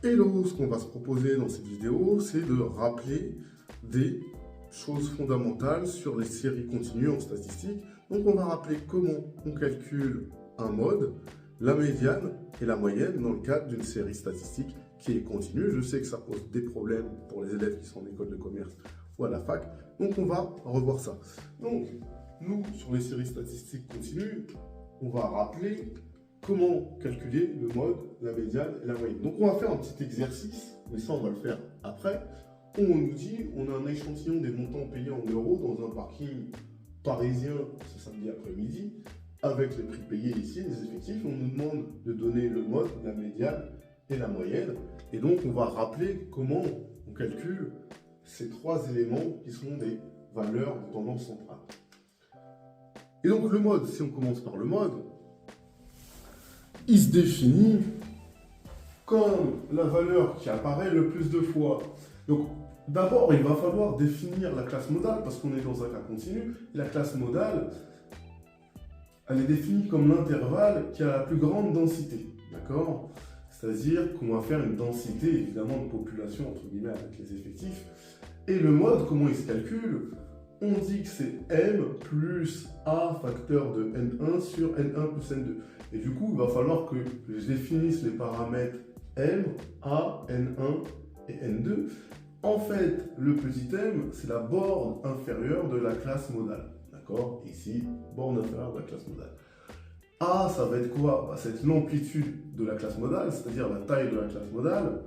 Hello, ce qu'on va se proposer dans cette vidéo, c'est de rappeler des choses fondamentales sur les séries continues en statistique. Donc on va rappeler comment on calcule un mode, la médiane et la moyenne dans le cadre d'une série statistique qui est continue. Je sais que ça pose des problèmes pour les élèves qui sont en école de commerce ou à la fac, donc on va revoir ça. Donc nous, sur les séries statistiques continues, on va rappeler comment calculer le mode, la médiane et la moyenne. Donc on va faire un petit exercice, mais ça on va le faire après. On nous dit, on a un échantillon des montants payés en euros dans un parking parisien ce samedi après-midi, avec les prix payés ici, les effectifs. On nous demande de donner le mode, la médiane et la moyenne. Et donc on va rappeler comment on calcule ces trois éléments qui sont des valeurs de tendance centrale. Et donc le mode, si on commence par le mode, il se définit comme la valeur qui apparaît le plus de fois. Donc d'abord, il va falloir définir la classe modale parce qu'on est dans un cas continu. La classe modale, elle est définie comme l'intervalle qui a la plus grande densité. D'accord ? C'est-à-dire qu'on va faire une densité évidemment de population entre guillemets avec les effectifs. Et le mode, comment il se calcule ? On dit que c'est M plus A facteur de N1 sur N1 plus N2. Et du coup, il va falloir que je définisse les paramètres M, A, N1 et N2. En fait, le petit m, c'est la borne inférieure de la classe modale. D'accord ? Ici, borne inférieure de la classe modale. A, ça va être quoi ? Ça va être l'amplitude de la classe modale, c'est-à-dire la taille de la classe modale.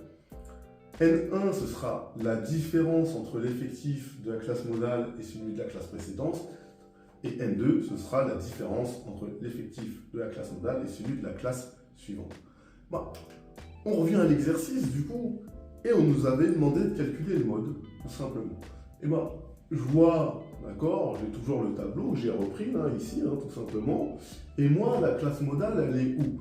N1, ce sera la différence entre l'effectif de la classe modale et celui de la classe précédente. Et N2, ce sera la différence entre l'effectif de la classe modale et celui de la classe suivante. On revient à l'exercice du coup, et on nous avait demandé de calculer le mode, tout simplement. Et je vois, d'accord, j'ai toujours le tableau, j'ai repris là, ici, tout simplement. Et moi, la classe modale, elle est où ?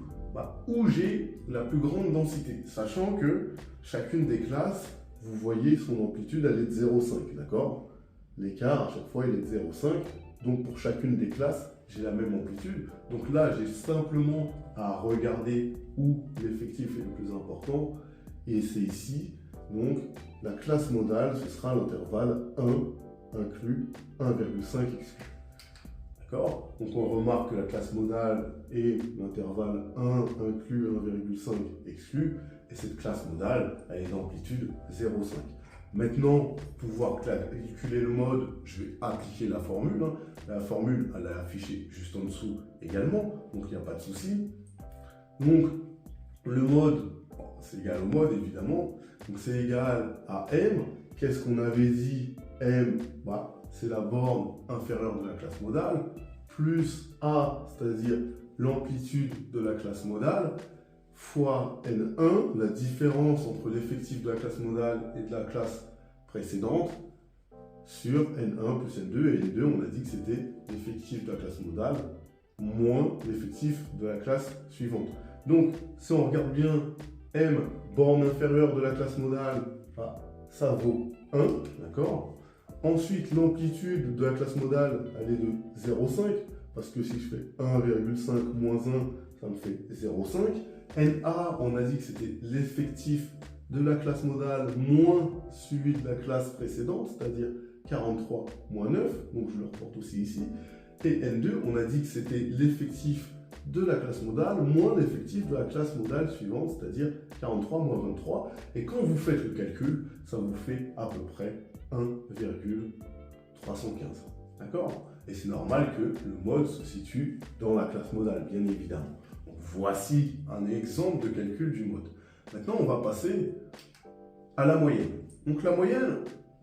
Où j'ai la plus grande densité, sachant que chacune des classes, vous voyez, son amplitude, elle est de 0,5, d'accord ? L'écart, à chaque fois, il est de 0,5. Donc, pour chacune des classes, j'ai la même amplitude. Donc là, j'ai simplement à regarder où l'effectif est le plus important. Et c'est ici. Donc, la classe modale, ce sera l'intervalle 1 inclus 1,5 exclu. D'accord ? Donc, on remarque que la classe modale est l'intervalle 1 inclus 1,5 exclu. Et cette classe modale a une amplitude 0,5. Maintenant, pour pouvoir calculer le mode, je vais appliquer la formule. La formule, elle est affichée juste en dessous également, donc il n'y a pas de souci. Donc, le mode, c'est égal au mode évidemment, donc c'est égal à M. Qu'est-ce qu'on avait dit ? M, c'est la borne inférieure de la classe modale, plus A, c'est-à-dire l'amplitude de la classe modale, fois N1, la différence entre l'effectif de la classe modale et de la classe précédente, sur N1 plus N2. Et N2, on a dit que c'était l'effectif de la classe modale moins l'effectif de la classe suivante. Donc, si on regarde bien, M, borne inférieure de la classe modale, ça vaut 1, d'accord ? Ensuite, l'amplitude de la classe modale, elle est de 0,5, parce que si je fais 1,5 moins 1, ça me fait 0,5. NA, on a dit que c'était l'effectif de la classe modale moins celui de la classe précédente, c'est-à-dire 43 moins 9, donc je le reporte aussi ici. Et N2, on a dit que c'était l'effectif de la classe modale moins l'effectif de la classe modale suivante, c'est-à-dire 43 moins 23. Et quand vous faites le calcul, ça vous fait à peu près 1,315. D'accord ? Et c'est normal que le mode se situe dans la classe modale, bien évidemment. Donc, voici un exemple de calcul du mode. Maintenant, on va passer à la moyenne. Donc la moyenne,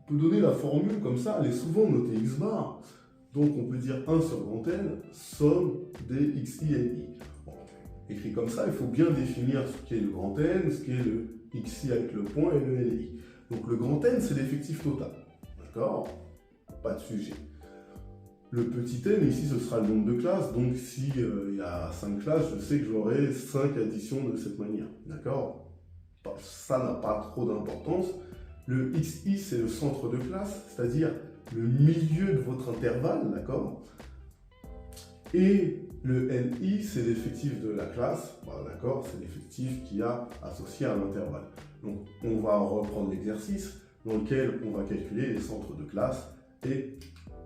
on peut donner la formule comme ça, elle est souvent notée x bar. Donc on peut dire 1 sur grand N, somme des xi et i. Écrit comme ça, il faut bien définir ce qu'est le grand N, ce qu'est le xi avec le point et le li. Donc le grand N, c'est l'effectif total. D'accord ? Pas de sujet. Le petit n, ici, ce sera le nombre de classes. Donc, s'il y a 5 classes, je sais que j'aurai 5 additions de cette manière. D'accord ? Ça n'a pas trop d'importance. Le xi, c'est le centre de classe, c'est-à-dire le milieu de votre intervalle. D'accord ? Et Le NI, c'est l'effectif de la classe, d'accord, c'est l'effectif qu'il y a associé à l'intervalle. Donc, on va reprendre l'exercice dans lequel on va calculer les centres de classe et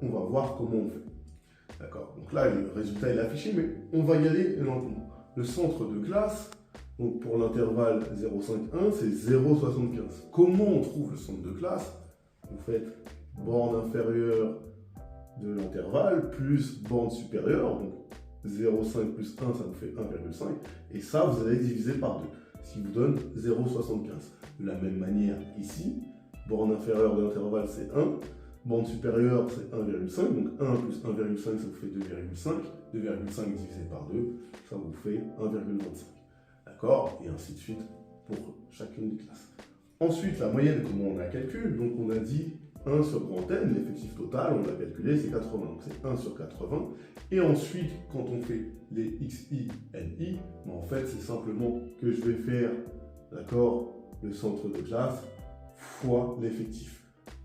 on va voir comment on fait. D'accord, donc là, le résultat est affiché, mais on va y aller lentement. Le centre de classe, donc pour l'intervalle 0,5,1, c'est 0,75. Comment on trouve le centre de classe? Vous faites borne inférieure de l'intervalle plus borne supérieure, donc 0,5 plus 1, ça vous fait 1,5. Et ça, vous allez diviser par 2, ce qui vous donne 0,75. De la même manière, ici, borne inférieure de l'intervalle, c'est 1. Borne supérieure, c'est 1,5. Donc 1 plus 1,5, ça vous fait 2,5. 2,5 divisé par 2, ça vous fait 1,25. D'accord? Et ainsi de suite pour chacune des classes. Ensuite, la moyenne, comment on la calcule? Donc on a dit 1 sur grand N, l'effectif total, on l'a calculé, c'est 80. Donc c'est 1 sur 80. Et ensuite, quand on fait les XI, NI, en fait, c'est simplement que je vais faire, d'accord, le centre de classe fois l'effectif.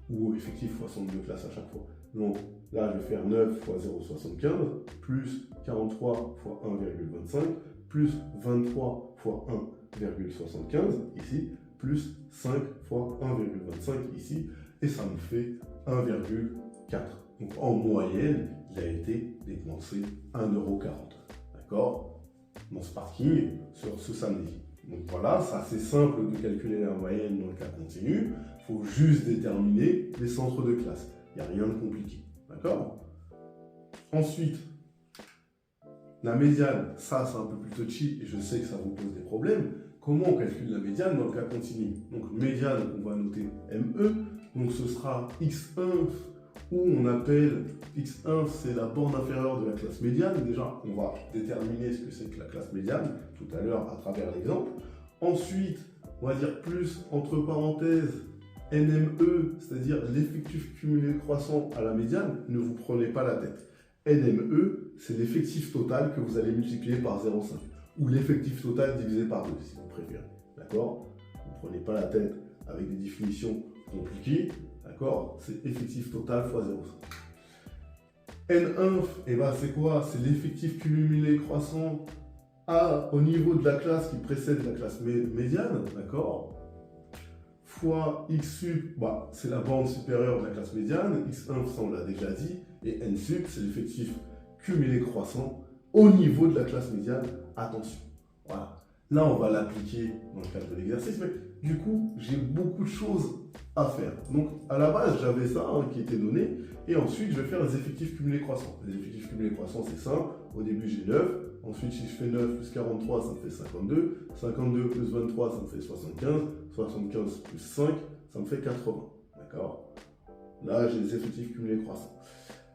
Ou effectif fois centre de classe à chaque fois. Donc là, je vais faire 9 fois 0,75, plus 43 fois 1,25, plus 23 fois 1,75 ici, plus 5 fois 1,25 ici, et ça me fait 1,4. Donc en moyenne, il a été dépensé 1,40 €. D'accord? Dans ce parking sur ce samedi. Donc voilà, c'est assez simple de calculer la moyenne dans le cas continu. Il faut juste déterminer les centres de classe. Il n'y a rien de compliqué. D'accord? Ensuite, la médiane, ça c'est un peu plus touchy et je sais que ça vous pose des problèmes. Comment on calcule la médiane dans le cas continu? Donc médiane, on va noter ME. Donc ce sera X1 où on appelle X1, c'est la borne inférieure de la classe médiane. Déjà, on va déterminer ce que c'est que la classe médiane tout à l'heure à travers l'exemple. Ensuite, on va dire plus entre parenthèses NME, c'est-à-dire l'effectif cumulé croissant à la médiane. Ne vous prenez pas la tête. NME, c'est l'effectif total que vous allez multiplier par 0,5 ou l'effectif total divisé par 2 si vous préférez. D'accord? Ne prenez pas la tête avec des définitions compliquées. D'accord? C'est effectif total fois 0,5. N1, eh ben, c'est quoi? C'est l'effectif cumulé croissant au niveau de la classe qui précède la classe médiane. D'accord? Fois X sup, bah, c'est la borne supérieure de la classe médiane. X1, ça on l'a déjà dit. Et N sup, c'est l'effectif cumulé croissant au niveau de la classe médiane. Attention. Voilà. Là, on va l'appliquer dans le cadre de l'exercice, mais du coup, j'ai beaucoup de choses à faire. Donc, à la base, j'avais ça qui était donné, et ensuite, je vais faire les effectifs cumulés croissants. Les effectifs cumulés croissants, c'est simple. Au début, j'ai 9. Ensuite, si je fais 9 plus 43, ça me fait 52. 52 plus 23, ça me fait 75. 75 plus 5, ça me fait 80. D'accord? Là, j'ai les effectifs cumulés croissants.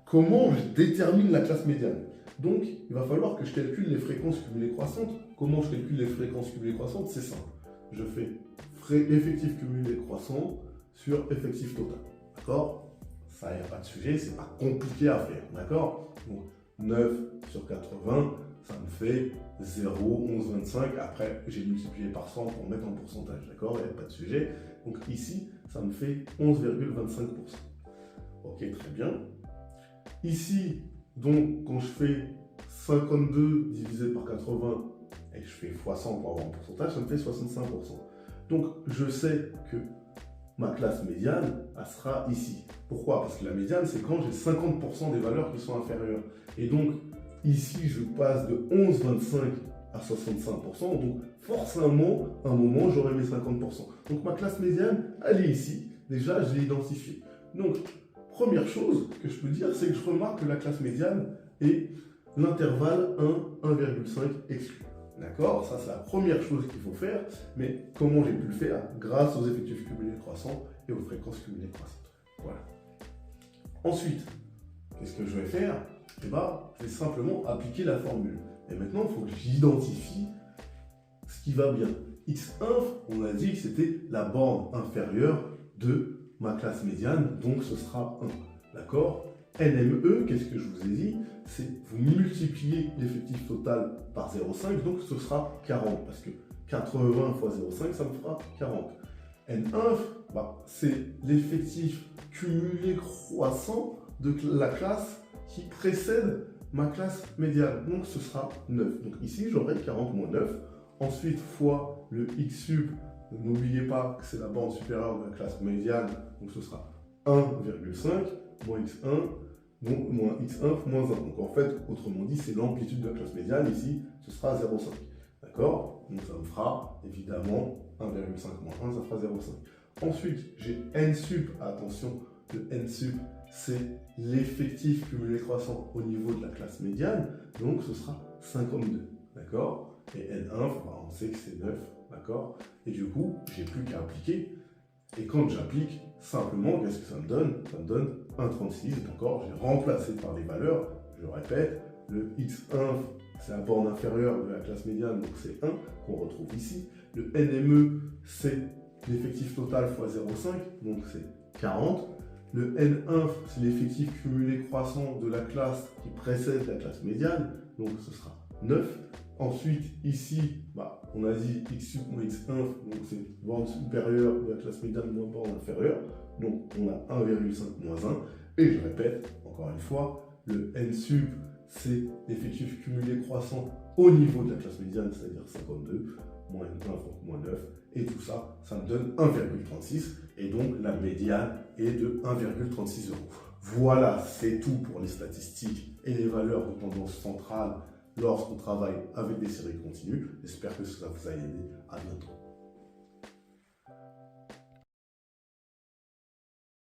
Comment je détermine la classe médiane? Donc, il va falloir que je calcule les fréquences cumulées croissantes. Comment je calcule les fréquences cumulées croissantes? C'est simple. Je fais effectif cumulé croissant sur effectif total. D'accord? Ça, il n'y a pas de sujet, c'est pas compliqué à faire. D'accord? Donc, 9 sur 80, ça me fait 0,1125. Après, j'ai multiplié par 100 pour mettre en pourcentage. D'accord? Il n'y a pas de sujet. Donc ici, ça me fait 11,25%. Ok, très bien. Ici, donc, quand je fais 52 divisé par 80 et que je fais x 100 pour avoir un pourcentage, ça me fait 65%. Donc, je sais que ma classe médiane, elle sera ici. Pourquoi? Parce que la médiane, c'est quand j'ai 50% des valeurs qui sont inférieures. Et donc, ici, je passe de 11,25 à 65%. Donc, forcément, à un moment, j'aurai mes 50%. Donc, ma classe médiane, elle est ici. Déjà, je l'ai identifiée. Donc, première chose que je peux dire, c'est que je remarque que la classe médiane est l'intervalle 1, 1,5 exclu. D'accord? Ça, c'est la première chose qu'il faut faire. Mais comment j'ai pu le faire? Grâce aux effectifs cumulés croissants et aux fréquences cumulées croissantes. Voilà. Ensuite, qu'est-ce que je vais faire? Eh ben, je vais simplement appliquer la formule. Et maintenant, il faut que j'identifie ce qui va bien. X1, on a dit que c'était la borne inférieure de ma classe médiane, donc ce sera 1. D'accord? NME, qu'est-ce que je vous ai dit? C'est vous multipliez l'effectif total par 0,5, donc ce sera 40, parce que 80 fois 0,5, ça me fera 40. N1, bah, c'est l'effectif cumulé croissant de la classe qui précède ma classe médiane. Donc ce sera 9. Donc ici, j'aurai 40 moins 9. Ensuite, fois le x sub. N'oubliez pas que c'est la bande supérieure de la classe médiane. Donc ce sera 1,5 moins x1, donc moins x1 moins 1. Donc en fait, autrement dit, c'est l'amplitude de la classe médiane. Ici, ce sera 0,5. D'accord? Donc ça me fera évidemment 1,5 moins 1, ça fera 0,5. Ensuite, j'ai n sub. Attention, le n sub, c'est l'effectif cumulé croissant au niveau de la classe médiane. Donc ce sera 52. D'accord? Et N1, on sait que c'est 9, d'accord? Et du coup, j'ai plus qu'à appliquer. Et quand j'applique, simplement, qu'est-ce que ça me donne? Ça me donne 1,36, d'accord? J'ai remplacé par les valeurs, je répète, le X1, c'est la borne inférieure de la classe médiane, donc c'est 1, qu'on retrouve ici. Le NME, c'est l'effectif total fois 0,5, donc c'est 40. Le N1, c'est l'effectif cumulé croissant de la classe qui précède la classe médiane, donc ce sera 9. Ensuite, ici, on a dit x sub moins x1, donc c'est borne supérieure de la classe médiane moins borne inférieure. Donc on a 1,5 moins 1. Et je répète, encore une fois, le n sub, c'est l'effectif cumulé croissant au niveau de la classe médiane, c'est-à-dire 52, moins 1, donc moins 9. Et tout ça, ça me donne 1,36. Et donc la médiane est de 1,36 €. Voilà, c'est tout pour les statistiques et les valeurs de tendance centrale lorsqu'on travaille avec des séries continues. J'espère que ça vous a aidé. À bientôt.